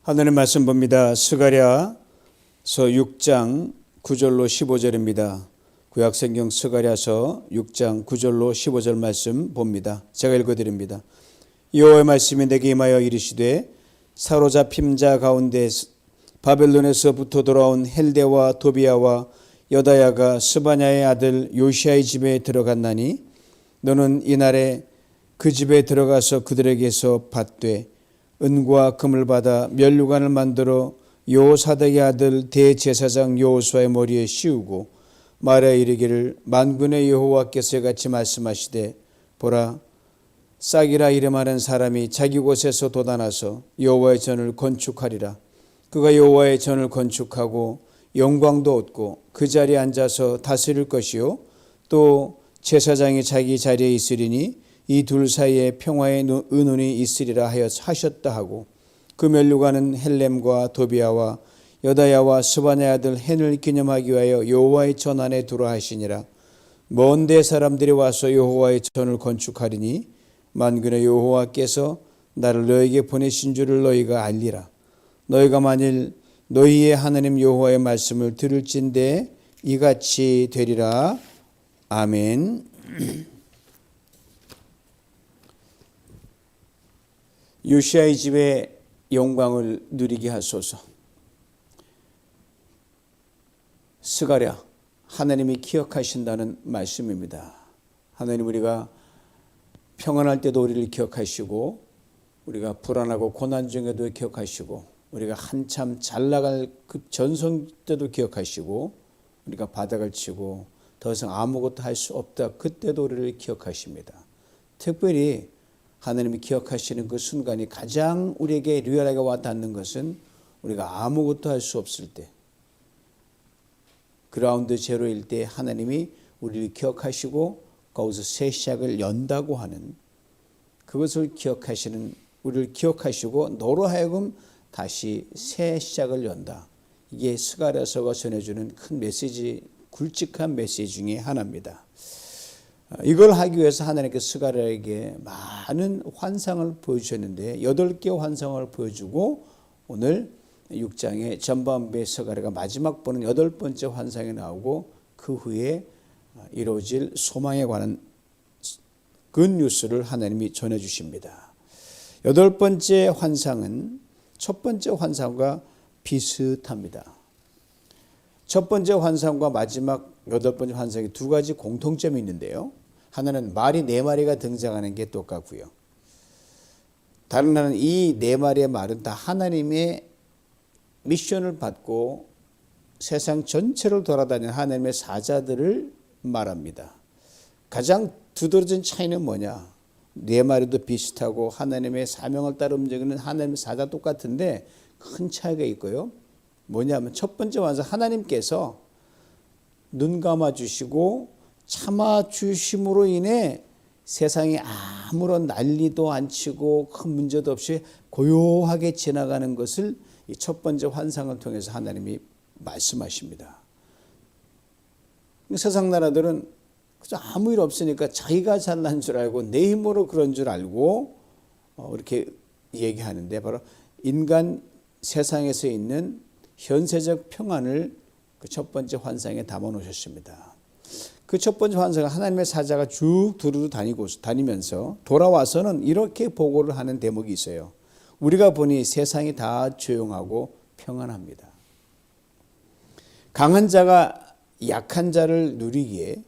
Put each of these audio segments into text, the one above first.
하나님 말씀 봅니다. 스가랴서 6장 9절로 15절입니다. 구약성경 스가랴서 6장 9절로 15절 말씀 봅니다. 제가 읽어드립니다. 여호와의 말씀이 내게 임하여 이르시되 사로잡힌 자 가운데 바벨론에서부터 돌아온 헬데와 도비아와 여다야가 스바냐의 아들 요시아의 집에 들어갔나니 너는 이날에 그 집에 들어가서 그들에게서 받되 은과 금을 받아 면류관을 만들어 요사닥의 아들 대제사장 여호수아의 머리에 씌우고 말하여 이르기를 만군의 여호와께서 같이 말씀하시되 보라 싹이라 이름하는 사람이 자기 곳에서 돋아나서 여호와의 전을 건축하리라. 그가 여호와의 전을 건축하고 영광도 얻고 그 자리에 앉아서 다스릴 것이요 또 제사장이 자기 자리에 있으리니 이 둘 사이에 평화의 의논이 있으리라 하셨다 하고 그 면류관은 헬렘과 도비아와 여다야와 스바냐의 아들 헨을 기념하기 위하여 여호와의 전 안에 두라 하시니라. 먼 데 사람들이 와서 여호와의 전을 건축하리니 만군의 여호와께서 나를 너에게 보내신 줄을 너희가 알리라. 너희가 만일 너희의 하나님 여호와의 말씀을 들을진대 이같이 되리라. 아멘. 요시아의 집에 영광을 누리게 하소서. 스가랴, 하나님이 기억하신다는 말씀입니다. 하나님 우리가 평안할 때도 우리를 기억하시고 우리가 불안하고 고난 중에도 기억하시고 우리가 한참 잘 나갈 그 전성 때도 기억하시고 우리가 바닥을 치고 더 이상 아무것도 할 수 없다 그때도 우리를 기억하십니다. 특별히 하나님이 기억하시는 그 순간이 가장 우리에게 리얼하게 와닿는 것은 우리가 아무것도 할 수 없을 때, 그라운드 제로일 때 하나님이 우리를 기억하시고 거기서 새 시작을 연다고 하는 그것을 기억하시는, 우리를 기억하시고 너로 하여금 다시 새 시작을 연다. 이게 스가랴서가 전해주는 큰 메시지, 굵직한 메시지 중에 하나입니다. 이걸 하기 위해서 하나님께서 스가랴에게 많은 환상을 보여주셨는데 8개의 환상을 보여주고 오늘 6장의 전반부의 스가랴가 마지막 보는 8번째 환상이 나오고 그 후에 이루어질 소망에 관한 굿뉴스를 하나님이 전해주십니다. 8번째 환상은 첫 번째 환상과 비슷합니다. 첫 번째 환상과 마지막 8번째 환상에 두 가지 공통점이 있는데요. 하나는 말이 4마리가 등장하는 게 똑같고요. 다른 하나는 이 4마리의 말은 다 하나님의 미션을 받고 세상 전체를 돌아다니는 하나님의 사자들을 말합니다. 가장 두드러진 차이는 뭐냐? 4마리도 비슷하고 하나님의 사명을 따라 움직이는 하나님의 사자 똑같은데 큰 차이가 있고요. 뭐냐면 첫 번째 환상, 하나님께서 눈 감아주시고 참아주심으로 인해 세상에 아무런 난리도 안 치고 큰 문제도 없이 고요하게 지나가는 것을 이 첫 번째 환상을 통해서 하나님이 말씀하십니다. 세상 나라들은 아무 일 없으니까 자기가 잘난 줄 알고 내 힘으로 그런 줄 알고 이렇게 얘기하는데 바로 인간 세상에서 있는 현세적 평안을 그 첫 번째 환상에 담아 놓으셨습니다. 그 첫 번째 환상은 하나님의 사자가 쭉 두루두 다니면서 돌아와서는 이렇게 보고를 하는 대목이 있어요. 우리가 보니 세상이 다 조용하고 평안합니다. 강한 자가 약한 자를 누리기에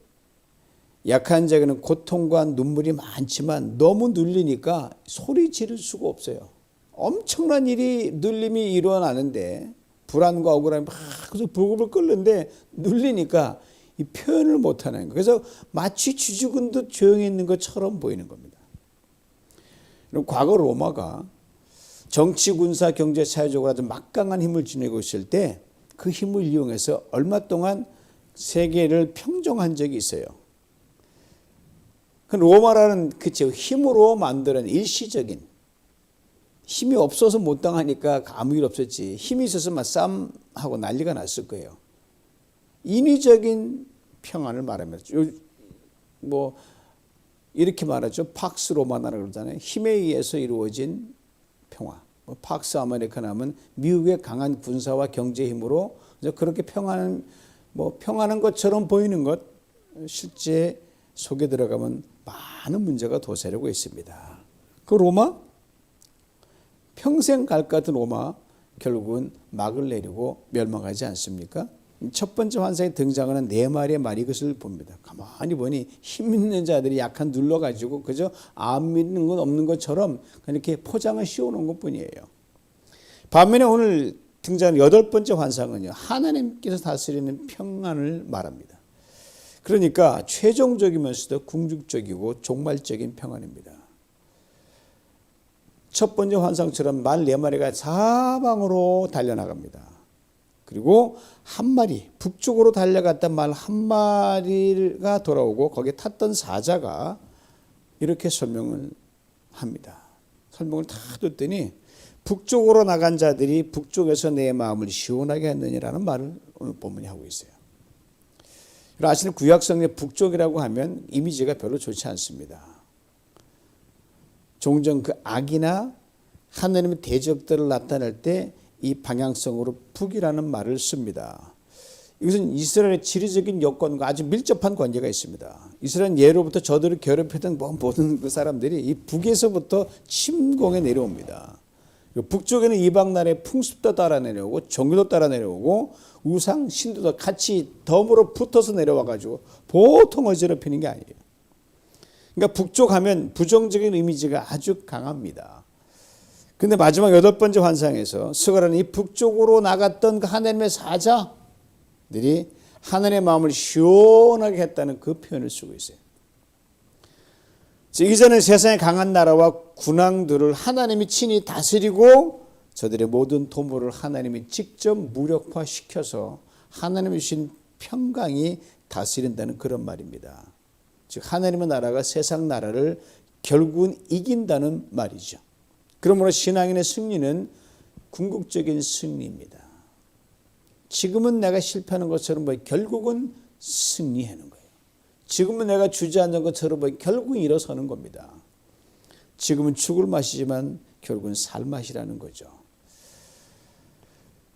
약한 자에게는 고통과 눈물이 많지만 너무 눌리니까 소리 지를 수가 없어요. 엄청난 일이 눌림이 일어나는데 불안과 억울함이 막 불글불 끓는데 눌리니까 이 표현을 못하는 거예요. 그래서 마치 쥐죽은 듯 조용히 있는 것처럼 보이는 겁니다. 과거 로마가 정치, 군사, 경제, 사회적으로 아주 막강한 힘을 지니고 있을 때 그 힘을 이용해서 얼마 동안 세계를 평정한 적이 있어요. 그 로마라는 그쵸 힘으로 만드는 일시적인, 힘이 없어서 못 당하니까 아무 일 없었지 힘이 있어서 막 싸움하고 난리가 났을 거예요. 인위적인 평안을 말합니다. 뭐 이렇게 말하죠. 팍스 로마나라고 그러잖아요. 힘에 의해서 이루어진 평화. 팍스 아메리카나 하면 미국의 강한 군사와 경제 힘으로 그렇게 평안한 것처럼 보이는 것, 실제 속에 들어가면 많은 문제가 도사리고 있습니다. 그 로마, 평생 갈 것 같은 로마, 결국은 막을 내리고 멸망하지 않습니까? 첫 번째 환상에 등장하는 네 마리의 말, 이것을 봅니다. 가만히 보니 힘 있는 자들이 약한 눌러가지고 그저 안 믿는 건 없는 것처럼 이렇게 포장을 씌워놓은 것뿐이에요. 반면에 오늘 등장하는 여덟 번째 환상은요, 하나님께서 다스리는 평안을 말합니다. 그러니까 최종적이면서도 궁극적이고 종말적인 평안입니다. 첫 번째 환상처럼 말 네 마리가 사방으로 달려나갑니다. 그리고 한 마리, 북쪽으로 달려갔던 말 한 마리가 돌아오고 거기에 탔던 사자가 이렇게 설명을 합니다. 설명을 다 듣더니 북쪽으로 나간 자들이 북쪽에서 내 마음을 시원하게 했느니라는 말을 오늘 본문이 하고 있어요. 아시는 구약성경 북쪽이라고 하면 이미지가 별로 좋지 않습니다. 종종 그 악이나 하나님의 대적들을 나타낼 때 이 방향성으로 북이라는 말을 씁니다. 이것은 이스라엘의 지리적인 여건과 아주 밀접한 관계가 있습니다. 이스라엘 예로부터 저들을 괴롭히던 모든 그 사람들이 이 북에서부터 침공에 내려옵니다. 북쪽에는 이방 나라의 풍습도 따라 내려오고 종교도 따라 내려오고 우상 신도도 같이 덤으로 붙어서 내려와 가지고 보통 어지럽히는 게 아니에요. 그러니까 북쪽 하면 부정적인 이미지가 아주 강합니다. 근데 마지막 여덟 번째 환상에서 스가랴는 이 북쪽으로 나갔던 그 하나님의 사자들이 하나님의 마음을 시원하게 했다는 그 표현을 쓰고 있어요. 이전에 세상의 강한 나라와 군왕들을 하나님이 친히 다스리고 저들의 모든 도모를 하나님이 직접 무력화시켜서 하나님이 주신 평강이 다스린다는 그런 말입니다. 즉 하나님의 나라가 세상 나라를 결국은 이긴다는 말이죠. 그러므로 신앙인의 승리는 궁극적인 승리입니다. 지금은 내가 실패하는 것처럼 결국은 승리하는 거예요. 지금은 내가 주저앉은 것처럼 결국은 일어서는 겁니다. 지금은 죽을 맛이지만 결국은 살 맛이라는 거죠.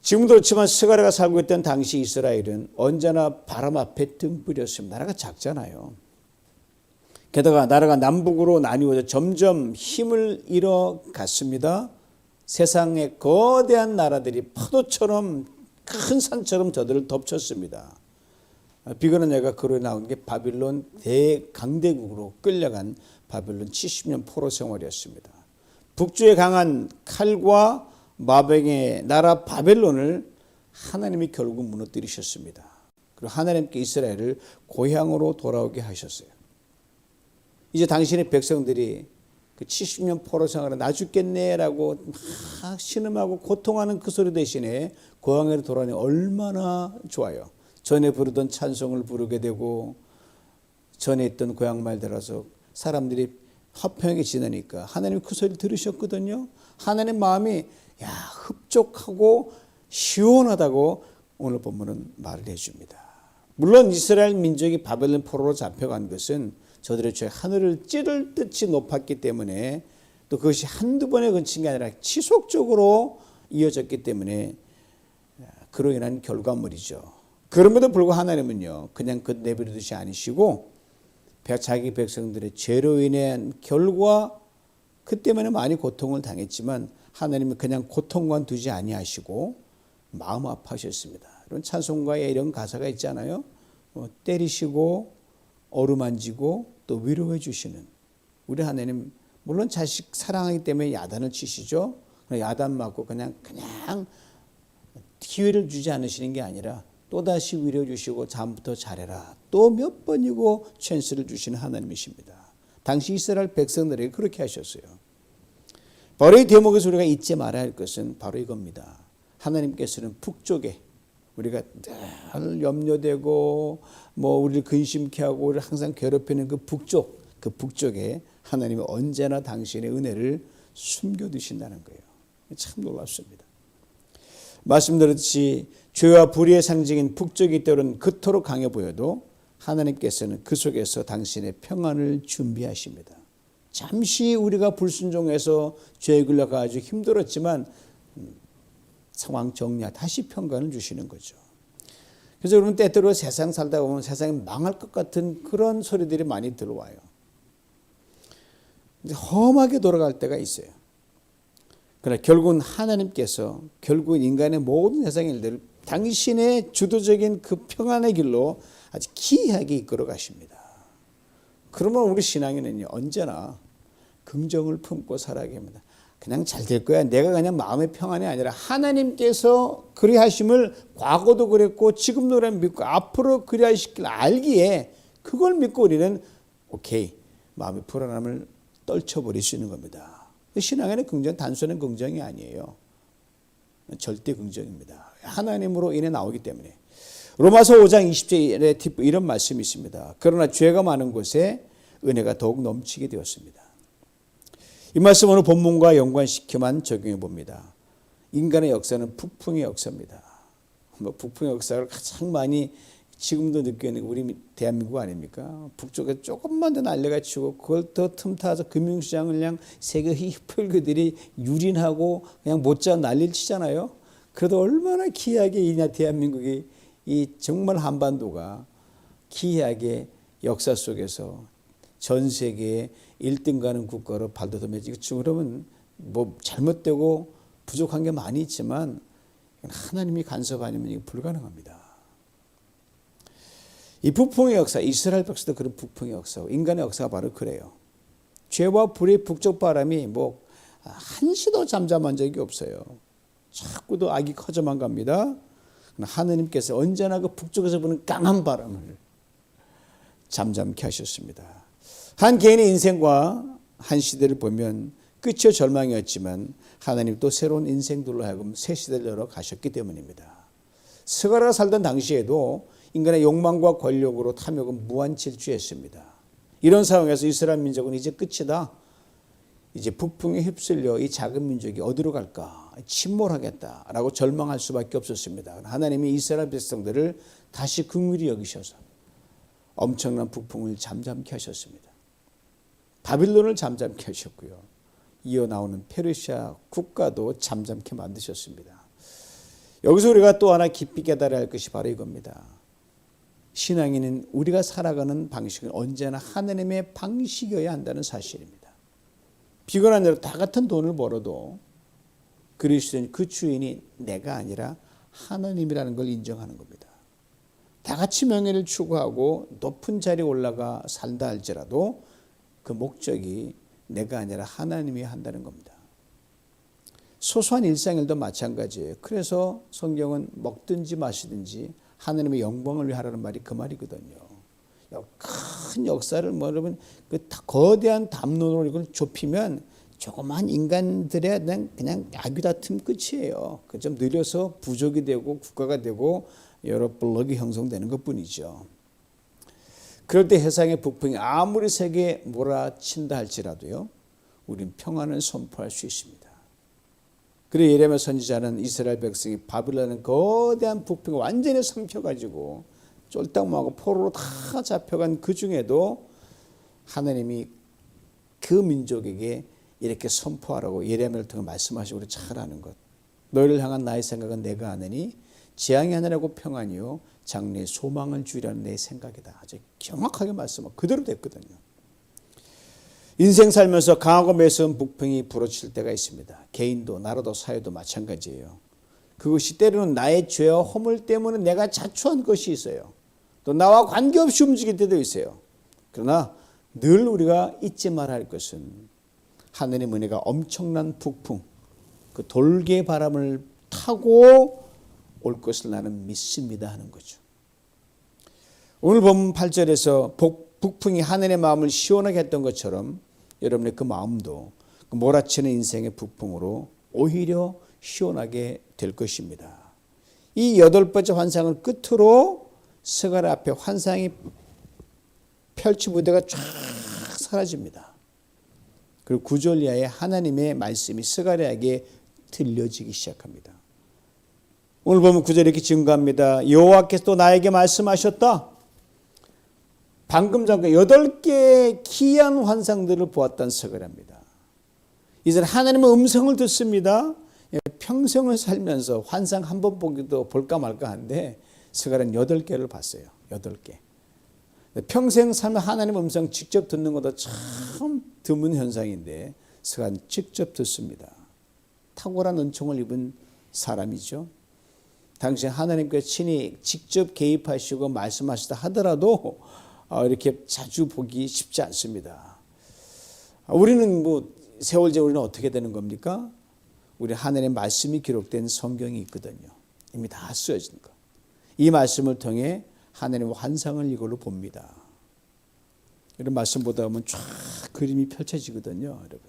지금도 그렇지만 스가랴가 살고 있던 당시 이스라엘은 언제나 바람 앞에 등불이었습니다. 나라가 작잖아요. 게다가 나라가 남북으로 나뉘어져 점점 힘을 잃어갔습니다. 세상의 거대한 나라들이 파도처럼 큰 산처럼 저들을 덮쳤습니다. 비근한 예가 그로 나온 게 바빌론 대강대국으로 끌려간 바빌론 70년 포로 생활이었습니다. 북쪽에 강한 칼과 마병의 나라 바벨론을 하나님이 결국 무너뜨리셨습니다. 그리고 하나님께 이스라엘을 고향으로 돌아오게 하셨어요. 이제 당신의 백성들이 그 70년 포로 생활을 나 죽겠네라고 막 신음하고 고통하는 그 소리 대신에 고향으로 돌아오니 얼마나 좋아요. 전에 부르던 찬송을 부르게 되고 전에 있던 고향 말들어서 사람들이 화평하게 지내니까 하나님이 그 소리를 들으셨거든요. 하나님 마음이 흡족하고 시원하다고 오늘 본문은 말을 해줍니다. 물론 이스라엘 민족이 바벨론 포로로 잡혀간 것은 저들의 죄 하늘을 찌를 듯이 높았기 때문에 또 그것이 한두 번에 그친 게 아니라 지속적으로 이어졌기 때문에 그로 인한 결과물이죠. 그럼에도 불구하고 하나님은요 그냥 그 내버려두지 않으시고 자기 백성들의 죄로 인한 결과 그 때문에 많이 고통을 당했지만 하나님은 그냥 고통만 두지 아니하시고 마음 아파하셨습니다. 이런 찬송가에 이런 가사가 있잖아요. 때리시고 어루만지고 또 위로해 주시는 우리 하나님, 물론 자식 사랑하기 때문에 야단을 치시죠. 야단 맞고 그냥 기회를 주지 않으시는 게 아니라 또다시 위로해 주시고 다음부터 잘해라. 또 몇 번이고 찬스를 주시는 하나님이십니다. 당시 이스라엘 백성들에게 그렇게 하셨어요. 바로 이 대목에서 우리가 잊지 말아야 할 것은 바로 이겁니다. 하나님께서는 북쪽에 우리가 늘 염려되고 우리를 근심케 하고 우리를 항상 괴롭히는 그 북쪽에 하나님이 언제나 당신의 은혜를 숨겨두신다는 거예요. 참 놀랍습니다. 말씀드렸듯이 죄와 불의의 상징인 북쪽이 때로는 그토록 강해 보여도 하나님께서는 그 속에서 당신의 평안을 준비하십니다. 잠시 우리가 불순종해서 죄에 걸려가지고 힘들었지만 상황 정리하 다시 평강을 주시는 거죠. 그래서 여러분 때때로 세상 살다 보면 세상이 망할 것 같은 그런 소리들이 많이 들어와요. 험하게 돌아갈 때가 있어요. 그러나 결국은 하나님께서 결국은 인간의 모든 세상의 일들을 당신의 주도적인 그 평안의 길로 아주 기이하게 이끌어 가십니다. 그러면 우리 신앙인은요, 언제나 긍정을 품고 살아야 합니다. 그냥 잘 될 거야. 내가 그냥 마음의 평안이 아니라 하나님께서 그리하심을 과거도 그랬고 지금도 믿고 앞으로 그리하실 길 알기에 그걸 믿고 우리는 오케이, 마음의 불안함을 떨쳐버릴 수 있는 겁니다. 신앙에는 긍정, 단순한 긍정이 아니에요. 절대 긍정입니다. 하나님으로 인해 나오기 때문에. 로마서 5장 20절에 이런 말씀이 있습니다. 그러나 죄가 많은 곳에 은혜가 더욱 넘치게 되었습니다. 이 말씀 오늘 본문과 연관시켜만 적용해 봅니다. 인간의 역사는 북풍의 역사입니다. 북풍의 역사를 가장 많이 지금도 느끼는 우리 대한민국 아닙니까? 북쪽에 조금만 더 날려가 치고 그걸 더 틈타서 금융시장을 그냥 세계 휘플그들이 유린하고 그냥 못자 난리를 치잖아요. 그래도 얼마나 기이하게 이 대한민국이 이 정말 한반도가 기이하게 역사 속에서 전 세계에 1등 가는 국가로 발돋움해지고 그러면 뭐 잘못되고 부족한 게 많이 있지만 하나님이 간섭 아니면 이게 불가능합니다. 이 북풍의 역사, 이스라엘 백성도 그런 북풍의 역사고 인간의 역사가 바로 그래요. 죄와 불의 북쪽 바람이 뭐 한시도 잠잠한 적이 없어요. 자꾸도 악이 커져만 갑니다. 하느님께서 언제나 그 북쪽에서 부는 강한 바람을 잠잠케 하셨습니다. 한 개인의 인생과 한 시대를 보면 끝이 절망이었지만 하나님 또 새로운 인생들로 하여금 새 시대를 열어 가셨기 때문입니다. 스가랴가 살던 당시에도 인간의 욕망과 권력으로 탐욕은 무한질주했습니다. 이런 상황에서 이스라엘 민족은 이제 끝이다. 이제 북풍에 휩쓸려 이 작은 민족이 어디로 갈까? 침몰하겠다라고 절망할 수밖에 없었습니다. 하나님이 이스라엘 백성들을 다시 긍휼히 여기셔서 엄청난 북풍을 잠잠케 하셨습니다. 바빌론을 잠잠케 하셨고요. 이어 나오는 페르시아 국가도 잠잠케 만드셨습니다. 여기서 우리가 또 하나 깊이 깨달아야 할 것이 바로 이겁니다. 신앙인은 우리가 살아가는 방식은 언제나 하나님의 방식이어야 한다는 사실입니다. 비관한 대로 다 같은 돈을 벌어도 그리스도인 그 주인이 내가 아니라 하나님이라는 걸 인정하는 겁니다. 다 같이 명예를 추구하고 높은 자리에 올라가 산다 할지라도 그 목적이 내가 아니라 하나님이 한다는 겁니다. 소소한 일상일도 마찬가지예요. 그래서 성경은 먹든지 마시든지 하나님의 영광을 위해 하라는 말이 그 말이거든요. 큰 역사를 여러분 그 거대한 담론으로 이걸 좁히면 조그만 인간들의 그냥 아귀다툼 끝이에요. 그 좀 느려서 부족이 되고 국가가 되고 여러 블록이 형성되는 것뿐이죠. 그럴 때 세상의 북풍이 아무리 세계에 몰아친다 할지라도요, 우린 평안을 선포할 수 있습니다. 그래 예레미야 선지자는 이스라엘 백성이 바빌론의 거대한 북풍에 완전히 삼켜가지고 쫄딱망하고 포로로 다 잡혀간 그 중에도 하나님이 그 민족에게 이렇게 선포하라고 예레미야를 통해 말씀하시고 우리 잘 아는 것. 너희를 향한 나의 생각은 내가 아느니 재앙이 아니라고 평안이요 장래에 소망을 주리라는 내 생각이다. 아주 정확하게 말씀하고 그대로 됐거든요. 인생 살면서 강하고 매서운 북풍이 불어칠 때가 있습니다. 개인도 나라도 사회도 마찬가지예요. 그것이 때로는 나의 죄와 허물 때문에 내가 자초한 것이 있어요. 또 나와 관계없이 움직일 때도 있어요. 그러나 늘 우리가 잊지 말아야 할 것은 하늘의 은혜가 엄청난 북풍, 그 돌개 바람을 타고 올 것을 나는 믿습니다 하는 거죠. 오늘 본 8절에서 북풍이 하늘의 마음을 시원하게 했던 것처럼 여러분의 그 마음도 그 몰아치는 인생의 북풍으로 오히려 시원하게 될 것입니다. 이 8번째 환상을 끝으로 스가랴 앞에 환상이 펼치 무대가 쫙 사라집니다. 그리고 9절 이하에 하나님의 말씀이 스가랴에게 들려지기 시작합니다. 오늘 보면 9절 이렇게 증거합니다. 여호와께서 또 나에게 말씀하셨다. 방금 전에 8개의 기이한 환상들을 보았다는 서글 합니다. 이제 하나님의 음성을 듣습니다. 평생을 살면서 환상 한 번 보기도 볼까 말까 한데 스가랴는 8개를 봤어요. 8개. 평생 살면 하나님 음성 직접 듣는 것도 참 드문 현상인데 스가랴는 직접 듣습니다. 탁월한 은총을 입은 사람이죠. 당시 하나님께서 친히 직접 개입하시고 말씀하시다 하더라도 이렇게 자주 보기 쉽지 않습니다. 우리는 세월제 우리는 어떻게 되는 겁니까? 우리 하나님의 말씀이 기록된 성경이 있거든요. 이미 다 쓰여진 거. 이 말씀을 통해 하나님의 환상을 이걸로 봅니다. 이런 말씀 보다 보면 쫙 그림이 펼쳐지거든요, 여러분.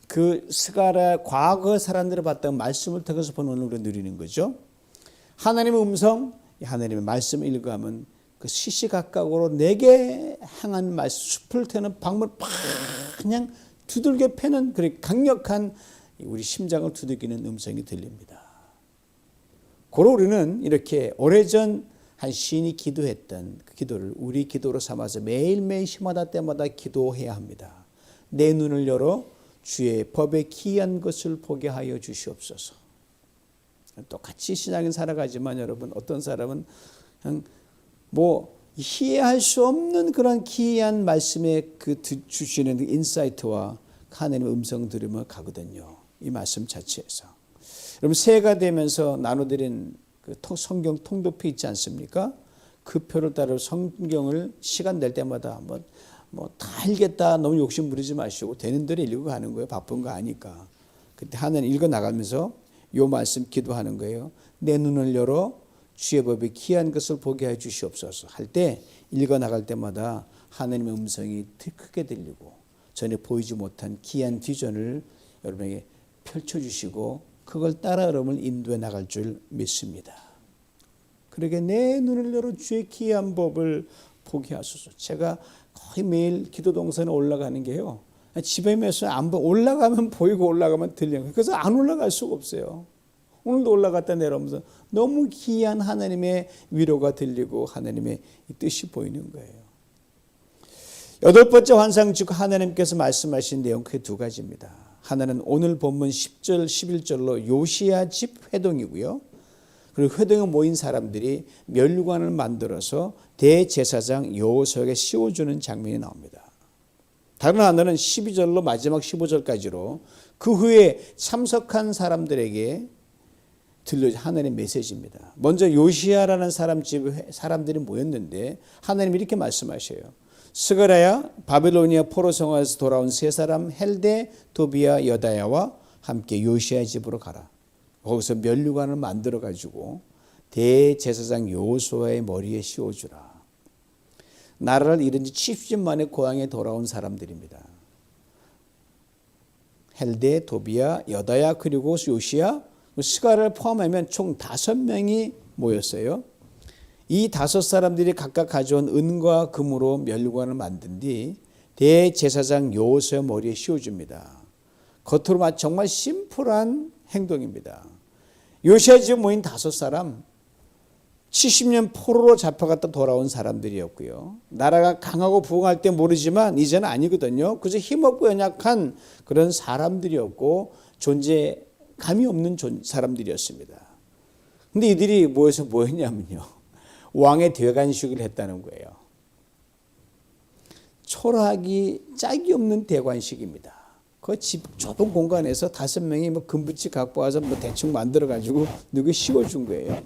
그 스가랴 과거 사람들을 봤던 말씀을 통해서 보는 오늘 우리가 누리는 거죠. 하나님의 음성, 하나님의 말씀을 읽어가면 그 시시각각으로 내게 향한 말씀, 숲을 트는 방문을 그냥 두들겨 패는 그런 강력한 우리 심장을 두들기는 음성이 들립니다. 고로 우리는 이렇게 오래전 한 시인이 기도했던 그 기도를 우리 기도로 삼아서 매일매일 시마다 때마다 기도해야 합니다. 내 눈을 열어 주의 법에 기이한 것을 보게 하여 주시옵소서. 똑같이 신앙인 살아가지만 여러분 어떤 사람은 그냥 이해할 수 없는 그런 기이한 말씀에 주시는 인사이트와 하나님의 음성 들으며 가거든요. 이 말씀 자체에서. 여러분 새해가 되면서 나눠드린 그 성경 통도표 있지 않습니까? 그 표를 따라 성경을 시간 낼 때마다 한번 다 읽겠다 너무 욕심 부리지 마시고 되는 대로 읽고 가는 거예요. 바쁜 거 아니까. 그때 하나님 읽어 나가면서 요 말씀 기도하는 거예요. 내 눈을 열어 주의 법에 기이한 것을 보게 해 주시옵소서 할 때 읽어 나갈 때마다 하나님의 음성이 더 크게 들리고 전에 보이지 못한 기이한 비전을 여러분에게 펼쳐주시고 그걸 따라 여러분을 인도해 나갈 줄 믿습니다. 그러게 내 눈을 열어 주의 기이한 법을 보게 하소서. 제가 거의 매일 기도 동선에 올라가는 게요. 집에 매서 올라가면 보이고 올라가면 들려요. 그래서 안 올라갈 수가 없어요. 오늘도 올라갔다 내려오면서 너무 기이한 하나님의 위로가 들리고 하나님의 뜻이 보이는 거예요. 8번째 환상 즉 하나님께서 말씀하신 내용 크게 2가지입니다. 하나는 오늘 본문 10절 11절로 요시야 집 회동이고요. 그리고 회동에 모인 사람들이 멸관을 만들어서 대제사장 여호수아에게 씌워주는 장면이 나옵니다. 다른 하나는 12절로 마지막 15절까지로 그 후에 참석한 사람들에게 들려준 하나님의 메시지입니다. 먼저 요시야라는 사람들이 모였는데 하나님이 이렇게 말씀하셔요. 스가랴야 바벨로니아 포로 성화에서 돌아온 3사람 헬데 도비야 여다야와 함께 요시야 집으로 가라. 거기서 면류관을 만들어 가지고 대제사장 여호수아의 머리에 씌워주라. 나라를 잃은 지 70년 만에 고향에 돌아온 사람들입니다. 헬데 도비야 여다야 그리고 요시야 스가랴를 포함하면 총 5명이 모였어요. 이 5사람들이 각각 가져온 은과 금으로 면류관을 만든 뒤 대제사장 여호수아의 머리에 씌워줍니다. 겉으로 정말 심플한 행동입니다. 요시야 집에 모인 5사람 70년 포로로 잡혀갔다 돌아온 사람들이었고요. 나라가 강하고 부흥할 때 모르지만 이제는 아니거든요. 그래서 힘없고 연약한 그런 사람들이었고 존재감이 없는 사람들이었습니다. 근데 이들이 모여서 뭐 했냐면요. 왕의 대관식을 했다는 거예요. 초라하기 짝이 없는 대관식입니다. 그 집 좁은 공간에서 5명이 금붙이 갖고 와서 대충 만들어가지고 누구 씌워준 거예요.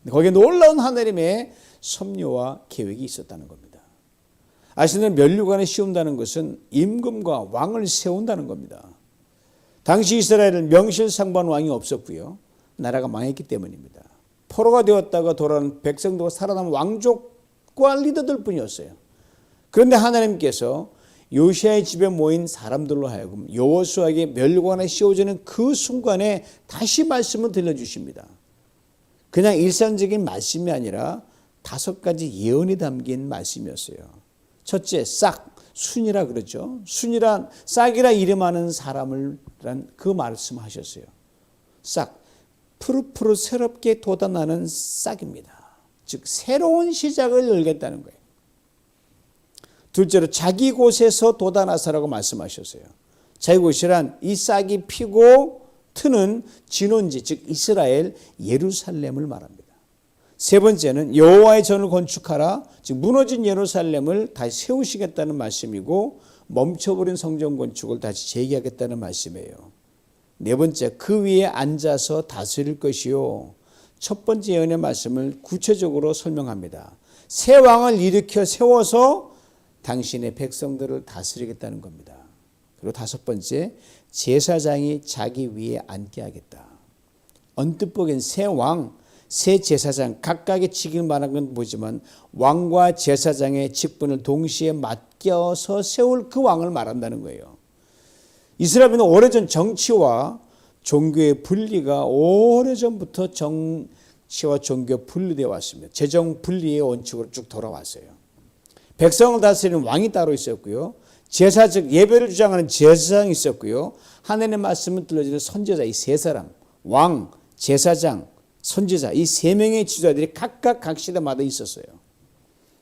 거기에 놀라운 하나님의 섭리와 계획이 있었다는 겁니다. 아시는 면류관에 씌운다는 것은 임금과 왕을 세운다는 겁니다. 당시 이스라엘은 명실상부한 왕이 없었고요. 나라가 망했기 때문입니다. 포로가 되었다가 돌아온 백성들과 살아남은 왕족과 리더들 뿐이었어요. 그런데 하나님께서 요시야의 집에 모인 사람들로 하여금 여호수아에게 면류관에 씌워지는 그 순간에 다시 말씀을 들려주십니다. 그냥 일상적인 말씀이 아니라 5가지 예언이 담긴 말씀이었어요. 첫째, 싹, 순이라 그러죠. 순이란 싹이라 이름하는 사람을 그 말씀하셨어요. 싹, 푸릇푸릇 새롭게 돋아나는 싹입니다. 즉 새로운 시작을 열겠다는 거예요. 둘째로 자기 곳에서 돋아나서라고 말씀하셨어요. 자기 곳이란 이 싹이 피고 트는 진원지, 즉 이스라엘 예루살렘을 말합니다. 세 번째는 여호와의 전을 건축하라, 즉 무너진 예루살렘을 다시 세우시겠다는 말씀이고 멈춰버린 성전 건축을 다시 재개하겠다는 말씀이에요. 네 번째, 그 위에 앉아서 다스릴 것이요. 첫 번째 예언의 말씀을 구체적으로 설명합니다. 새 왕을 일으켜 세워서 당신의 백성들을 다스리겠다는 겁니다. 그리고 다섯 번째, 제사장이 자기 위에 앉게 하겠다. 언뜻 보기엔 새 왕, 새 제사장 각각의 직을 말하는 건 보지만 왕과 제사장의 직분을 동시에 맡겨서 세울 그 왕을 말한다는 거예요. 이스라엘은 오래전 정치와 종교의 분리가 오래전부터 정치와 종교 분리되어 왔습니다. 재정 분리의 원칙으로 쭉 돌아왔어요. 백성을 다스리는 왕이 따로 있었고요. 제사, 즉 예배를 주장하는 제사장이 있었고요. 하나님의 말씀을 들려주는 선지자, 이 세 사람, 왕, 제사장, 선지자, 이 세 명의 지도자들이 각각 각 시대마다 있었어요.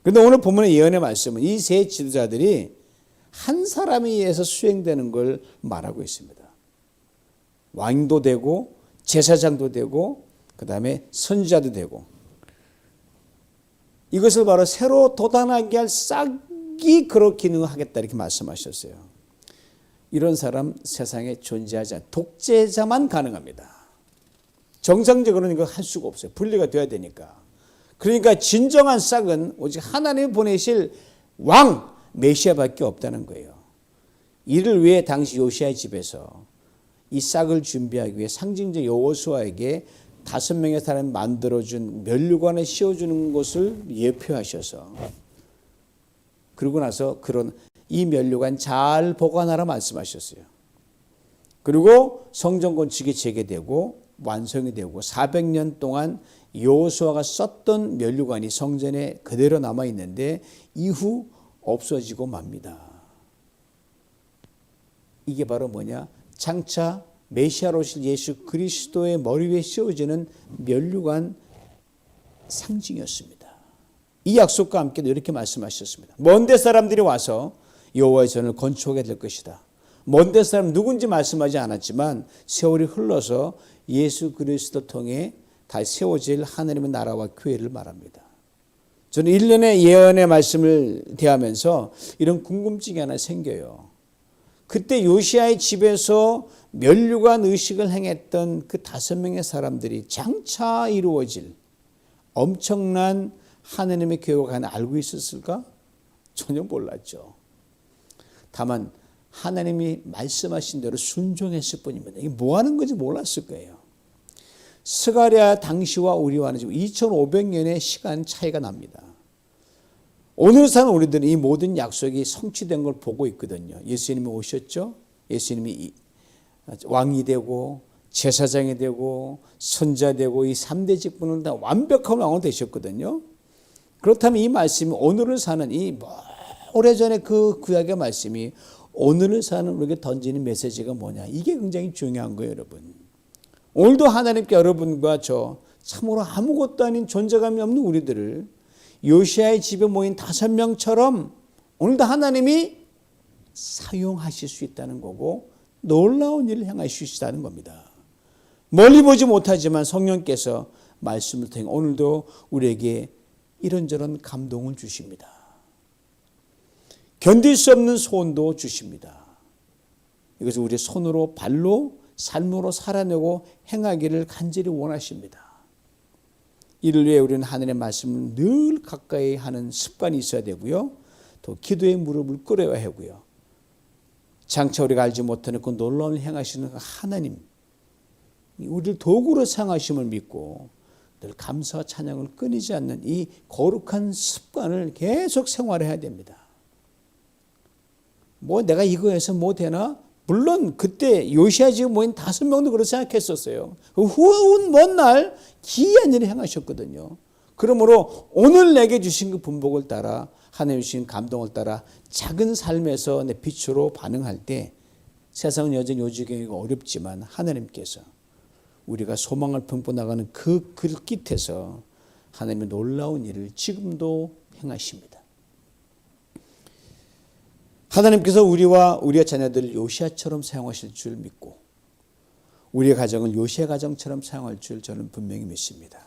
그런데 오늘 본문의 예언의 말씀은 이 세 지도자들이 한 사람에 의해서 수행되는 걸 말하고 있습니다. 왕도 되고 제사장도 되고 그 다음에 선지자도 되고, 이것을 바로 새로 돋아나게 할 싹이 그런 기능을 하겠다 이렇게 말씀하셨어요. 이런 사람 세상에 존재하지 않아요. 독재자만 가능합니다. 정상적으로는 이거 할 수가 없어요. 분리가 돼야 되니까. 그러니까 진정한 싹은 오직 하나님이 보내실 왕 메시아밖에 없다는 거예요. 이를 위해 당시 요시아의 집에서 이 싹을 준비하기 위해 상징적 여호수아에게 5명의 사람이 만들어준 면류관을 씌워주는 것을 예표하셔서, 그러고 나서 그런 이 면류관 잘 보관하라 말씀하셨어요. 그리고 성전 건축이 재개되고 완성이 되고 400년 동안 여호수아가 썼던 면류관이 성전에 그대로 남아 있는데 이후 없어지고 맙니다. 이게 바로 뭐냐? 장차 메시아로 오실 예수 그리스도의 머리 위에 씌워지는 면류관 상징이었습니다. 이 약속과 함께도 이렇게 말씀하셨습니다. 먼데 사람들이 와서 여호와의 전을 건축하게 될 것이다. 먼데 사람 누군지 말씀하지 않았지만 세월이 흘러서 예수 그리스도 통해 다시 세워질 하나님의 나라와 교회를 말합니다. 저는 1년의 예언의 말씀을 대하면서 이런 궁금증이 하나 생겨요. 그때 요시아의 집에서 면류관 의식을 행했던 그 5명의 사람들이 장차 이루어질 엄청난 하나님의 교회가 하나 알고 있었을까? 전혀 몰랐죠. 다만 하나님이 말씀하신 대로 순종했을 뿐입니다. 이게 뭐 하는 건지 몰랐을 거예요. 스가랴 당시와 우리와는 지금 2500년의 시간 차이가 납니다. 오늘 사는 우리들은 이 모든 약속이 성취된 걸 보고 있거든요. 예수님이 오셨죠. 예수님이 왕이 되고 제사장이 되고 선지자 되고 이 3대 직분을 다 완벽한 왕으로 되셨거든요. 그렇다면 이 말씀이 오늘을 사는 이 오래전에 그 구약의 말씀이 오늘을 사는 우리에게 던지는 메시지가 뭐냐. 이게 굉장히 중요한 거예요, 여러분. 오늘도 하나님께 여러분과 저 참으로 아무것도 아닌 존재감이 없는 우리들을 요시아의 집에 모인 5명처럼 오늘도 하나님이 사용하실 수 있다는 거고 놀라운 일을 행하실 수 있다는 겁니다. 멀리 보지 못하지만 성령께서 말씀을 통해 오늘도 우리에게 이런저런 감동을 주십니다. 견딜 수 없는 소원도 주십니다. 이것을 우리의 손으로 발로 삶으로 살아내고 행하기를 간절히 원하십니다. 이를 위해 우리는 하나님의 말씀을 늘 가까이 하는 습관이 있어야 되고요. 또 기도의 무릎을 꿇어야 하고요. 장차 우리가 알지 못하는 그 놀라운 행하시는 하나님, 우리를 도구로 사용하심을 믿고 늘 감사와 찬양을 끊이지 않는 이 거룩한 습관을 계속 생활해야 됩니다. 뭐 내가 이거 해서 뭐 되나? 물론 그때 요시아 집에 모인 5명도 그렇게 생각했었어요. 후운 먼 날 기이한 일을 행하셨거든요. 그러므로 오늘 내게 주신 그 분복을 따라 하나님 주신 감동을 따라 작은 삶에서 내 빛으로 반응할 때 세상은 여전히 요지경이가 어렵지만 하나님께서 우리가 소망을 품고 나가는 그 길깃에서 하나님의 놀라운 일을 지금도 행하십니다. 하나님께서 우리와 우리의 자녀들을 요시아처럼 사용하실 줄 믿고 우리의 가정을 요시아 가정처럼 사용할 줄 저는 분명히 믿습니다.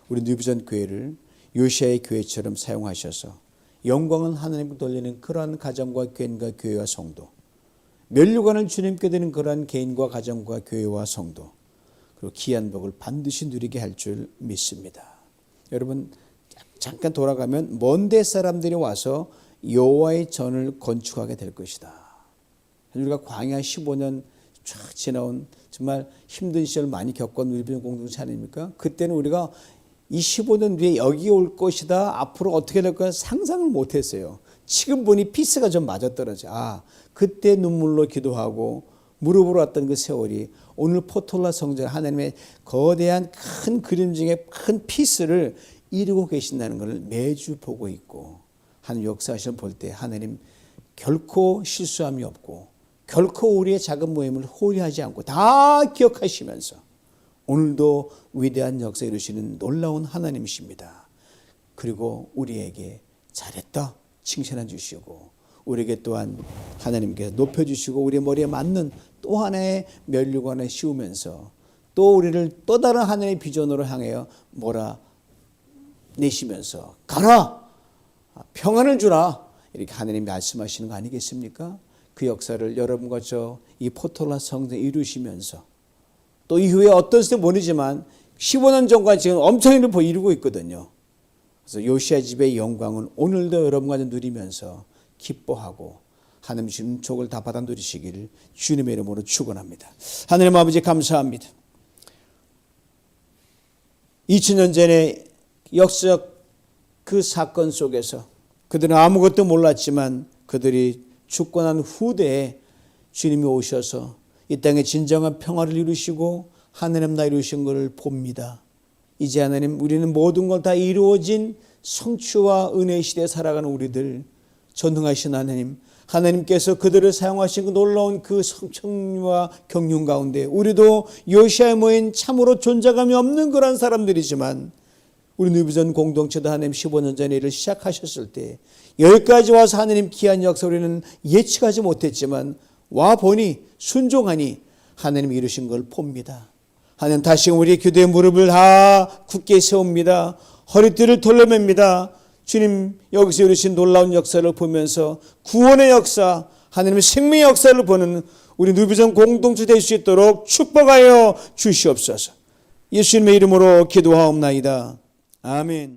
우리 뉴비전 교회를 요시아의 교회처럼 사용하셔서 영광은 하나님께 돌리는 그러한 가정과 개인과 교회와 성도, 면류관을 주님께 드리는 그러한 개인과 가정과 교회와 성도, 그리고 귀한 복을 반드시 누리게 할 줄 믿습니다. 여러분 잠깐 돌아가면 먼데 사람들이 와서 여호와의 전을 건축하게 될 것이다. 우리가 광야 15년 쫙 지나온 정말 힘든 시절 많이 겪은 우리 공동체 아닙니까? 그때는 우리가 이 15년 뒤에 여기 올 것이다. 앞으로 어떻게 될 거야 상상을 못했어요. 지금 보니 피스가 좀 맞아떨어져. 그때 눈물로 기도하고 무릎으로 왔던 그 세월이 오늘 포톨라 성전 하나님의 거대한 큰 그림 중에 큰 피스를 이루고 계신다는 것을 매주 보고 있고 하나님 역사하시는 볼 때 하나님 결코 실수함이 없고 결코 우리의 작은 모임을 호리하지 않고 다 기억하시면서 오늘도 위대한 역사 이루시는 놀라운 하나님이십니다. 그리고 우리에게 잘했다 칭찬해 주시고 우리에게 또한 하나님께서 높여주시고 우리의 머리에 맞는 또 하나의 면류관을 씌우면서 또 우리를 또 다른 하나님의 비전으로 향하여 몰아내시면서 가라 평안을 주라 이렇게 하나님이 말씀하시는 거 아니겠습니까? 그 역사를 여러분과 저 이 포톨라 성전에 이루시면서 또 이후에 어떤 시대 모르지만 15년 전과 지금 엄청난 일을 이루고 있거든요. 그래서 요시아 집의 영광은 오늘도 여러분과 누리면서 기뻐하고 하나님 주신 족을 다 받아 누리시기를 주님의 이름으로 축원합니다. 하나님 아버지 감사합니다. 2000년 전에 역사적 그 사건 속에서 그들은 아무것도 몰랐지만 그들이 죽고 난 후대에 주님이 오셔서 이 땅에 진정한 평화를 이루시고 하나님 나라 이루신 것을 봅니다. 이제 하나님 우리는 모든 걸 다 이루어진 성취와 은혜의 시대에 살아가는 우리들 전능하신 하나님 하나님께서 그들을 사용하신 그 놀라운 그 성청과 경륜 가운데 우리도 요시아에 모인 참으로 존재감이 없는 그런 사람들이지만 우리 뉴비전 공동체도 하나님 15년 전에 일을 시작하셨을 때 여기까지 와서 하나님 귀한 역사 우리는 예측하지 못했지만 와 보니 순종하니 하나님 이루신 걸 봅니다. 하나님 다시금 우리의 기도의 무릎을 다 굳게 세웁니다. 허리띠를 돌려맵니다. 주님 여기서 이루신 놀라운 역사를 보면서 구원의 역사 하나님의 생명의 역사를 보는 우리 뉴비전 공동체 될 수 있도록 축복하여 주시옵소서. 예수님의 이름으로 기도하옵나이다. 아멘.